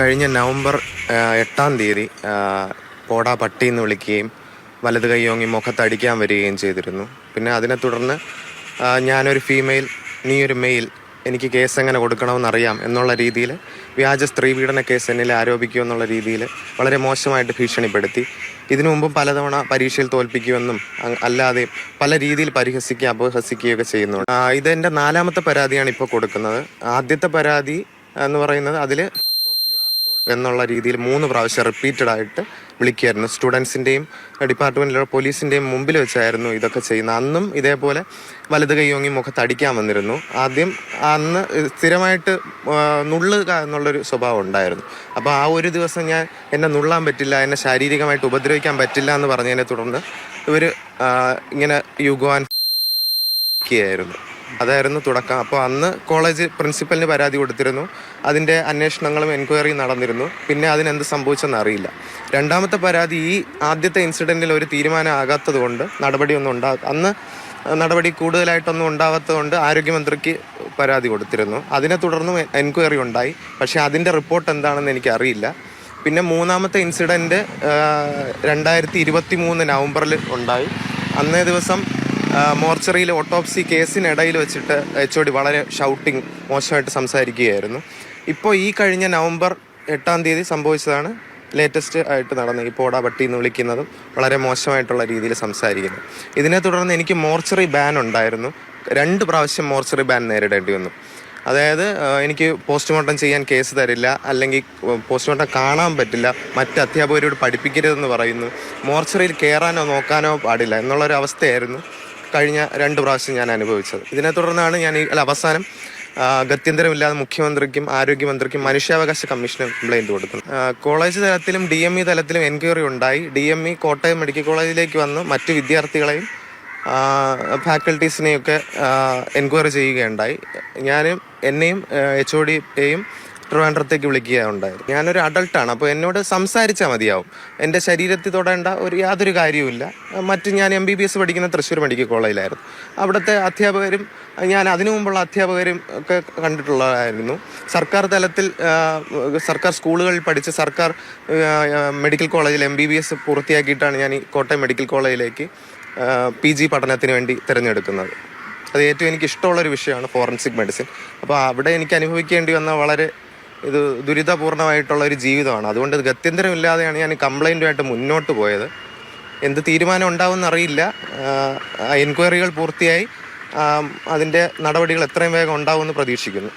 കഴിഞ്ഞ നവംബർ 8-ാം തീയതി പോടാ പട്ടി എന്ന് വിളിക്കുകയും വലത് കൈയോങ്ങി മുഖത്തടിക്കാൻ വരികയും ചെയ്തിരുന്നു. പിന്നെ അതിനെ തുടർന്ന് ഞാനൊരു ഫീമെയിൽ, നീ ഒരു മെയിൽ, എനിക്ക് കേസ് എങ്ങനെ കൊടുക്കണമെന്നറിയാം എന്നുള്ള രീതിയിൽ വ്യാജ സ്ത്രീപീഡന കേസ് എന്നിൽ ആരോപിക്കുമെന്നുള്ള രീതിയിൽ വളരെ മോശമായിട്ട് ഭീഷണിപ്പെടുത്തി. ഇതിനു മുമ്പും പലതവണ പരീക്ഷയിൽ തോൽപ്പിക്കുമെന്നും അല്ലാതെ പല രീതിയിൽ പരിഹസിക്കുകയും അപഹസിക്കുകയൊക്കെ ചെയ്യുന്നുണ്ട്. ഇതെൻ്റെ 4-ാമത്തെ പരാതിയാണ് ഇപ്പോൾ കൊടുക്കുന്നത്. ആദ്യത്തെ പരാതി എന്ന് പറയുന്നത് അതിൽ എന്നുള്ള രീതിയിൽ 3 പ്രാവശ്യം റിപ്പീറ്റഡ് ആയിട്ട് വിളിക്കുകയായിരുന്നു. സ്റ്റുഡൻസിൻ്റെയും ഡിപ്പാർട്ട്മെൻറ്റിലുള്ള പോലീസിൻ്റെയും മുമ്പിൽ വെച്ചായിരുന്നു ഇതൊക്കെ ചെയ്യുന്നത്. അന്നും ഇതേപോലെ വലത് കൈയോങ്ങി മുഖത്തടിക്കാൻ വന്നിരുന്നു. അന്ന് സ്ഥിരമായിട്ട് നുള്ളുക എന്നുള്ളൊരു സ്വഭാവം ഉണ്ടായിരുന്നു. അപ്പോൾ ആ ഒരു ദിവസം എന്നെ നുള്ളാൻ പറ്റില്ല, എന്നെ ശാരീരികമായിട്ട് ഉപദ്രവിക്കാൻ പറ്റില്ല എന്ന് പറഞ്ഞതിനെ തുടർന്ന് ഇവർ ഇങ്ങനെ യുഗോൻ വിളിക്കുകയായിരുന്നു. അതായിരുന്നു തുടക്കം. അപ്പോൾ അന്ന് കോളേജ് പ്രിൻസിപ്പലിന് പരാതി കൊടുത്തിരുന്നു. അതിൻ്റെ അന്വേഷണങ്ങളും എൻക്വയറിയും നടന്നിരുന്നു. പിന്നെ അതിനെന്ത് സംഭവിച്ചെന്ന് അറിയില്ല. 2-ാമത്തെ പരാതി ഈ ആദ്യത്തെ ഇൻസിഡൻറ്റിൽ ഒരു തീരുമാനം ആകാത്തത് കൊണ്ട് അന്ന് നടപടി കൂടുതലായിട്ടൊന്നും ഉണ്ടാവാത്തതുകൊണ്ട് ആരോഗ്യമന്ത്രിക്ക് പരാതി കൊടുത്തിരുന്നു. അതിനെ തുടർന്ന് എൻക്വയറി ഉണ്ടായി. പക്ഷേ അതിൻ്റെ റിപ്പോർട്ട് എന്താണെന്ന് എനിക്കറിയില്ല. പിന്നെ 3-ാമത്തെ ഇൻസിഡൻറ്റ് 2023 നവംബറിൽ ഉണ്ടായി. അന്നേ ദിവസം മോർച്ചറിയിൽ ഓട്ടോപ്സി കേസിനിടയിൽ വെച്ചിട്ട് HOD വളരെ ഷൗട്ടിങ് മോശമായിട്ട് സംസാരിക്കുകയായിരുന്നു. ഇപ്പോൾ ഈ കഴിഞ്ഞ നവംബർ 8-ാം തീയതി സംഭവിച്ചതാണ് ലേറ്റസ്റ്റ് ആയിട്ട് നടന്നത്. ഈ പോടാ പട്ടി എന്ന് വിളിക്കുന്നതും വളരെ മോശമായിട്ടുള്ള രീതിയിൽ സംസാരിക്കുന്നു. ഇതിനെ തുടർന്ന് എനിക്ക് മോർച്ചറി ബാൻ ഉണ്ടായിരുന്നു. 2 പ്രാവശ്യം മോർച്ചറി ബാൻ നേരിടേണ്ടി വന്നു. അതായത് എനിക്ക് പോസ്റ്റ്മോർട്ടം ചെയ്യാൻ കേസ് തരില്ല, അല്ലെങ്കിൽ പോസ്റ്റ്മോർട്ടം കാണാൻ പറ്റില്ല, മറ്റ് അധ്യാപകരോട് പഠിപ്പിക്കരുതെന്ന് പറയുന്നു, മോർച്ചറിയിൽ കയറാനോ നോക്കാനോ പാടില്ല എന്നുള്ളൊരവസ്ഥയായിരുന്നു കഴിഞ്ഞ 2 പ്രാവശ്യം ഞാൻ അനുഭവിച്ചത്. ഇതിനെ തുടർന്നാണ് അവസാനം ഗത്യന്തരമില്ലാതെ മുഖ്യമന്ത്രിക്കും ആരോഗ്യമന്ത്രിക്കും മനുഷ്യാവകാശ കമ്മീഷനും കംപ്ലയിൻറ്റ് കൊടുക്കുന്നത്. കോളേജ് തലത്തിലും DME തലത്തിലും എൻക്വയറി ഉണ്ടായി. DME കോട്ടയം മെഡിക്കൽ കോളേജിലേക്ക് വന്ന് മറ്റ് വിദ്യാർത്ഥികളെയും ഫാക്കൽറ്റീസിനെയൊക്കെ എൻക്വയറി ചെയ്യുകയുണ്ടായി. എന്നെയും HODയെയും ട്രിവാൻഡ്രത്തേക്ക് വിളിക്കുകയുണ്ടായിരുന്നു. ഞാനൊരു അഡൾട്ടാണ്, അപ്പോൾ എന്നോട് സംസാരിച്ചാൽ മതിയാവും. എൻ്റെ ശരീരത്തിൽ തൊടേണ്ട യാതൊരു കാര്യവുമില്ല. ഞാൻ MBBS പഠിക്കുന്ന തൃശ്ശൂർ മെഡിക്കൽ കോളേജിലായിരുന്നു. അവിടുത്തെ അധ്യാപകരും അതിനു മുമ്പുള്ള അധ്യാപകരും ഒക്കെ കണ്ടിട്ടുള്ളതായിരുന്നു. സർക്കാർ തലത്തിൽ സർക്കാർ സ്കൂളുകളിൽ പഠിച്ച് സർക്കാർ മെഡിക്കൽ കോളേജിൽ MBBS പൂർത്തിയാക്കിയിട്ടാണ് ഞാൻ ഈ കോട്ടയം മെഡിക്കൽ കോളേജിലേക്ക് PG പഠനത്തിന് വേണ്ടി തിരഞ്ഞെടുക്കുന്നത്. അത് ഏറ്റവും എനിക്ക് ഇഷ്ടമുള്ളൊരു വിഷയമാണ് ഫോറൻസിക് മെഡിസിൻ. അപ്പോൾ അവിടെ എനിക്ക് അനുഭവിക്കേണ്ടി വന്ന വളരെ ദുരിതപൂർണമായിട്ടുള്ള ഒരു ജീവിതമാണ്. അതുകൊണ്ട് ഗത്യന്തരമില്ലാതെയാണ് ഞാൻ കംപ്ലൈൻറ്റുമായിട്ട് മുന്നോട്ട് പോയത്. എന്ത് തീരുമാനം ഉണ്ടാവുമെന്നറിയില്ല. എൻക്വയറികൾ പൂർത്തിയായി. അതിൻ്റെ നടപടികൾ എത്രയും വേഗം ഉണ്ടാവുമെന്ന് പ്രതീക്ഷിക്കുന്നു.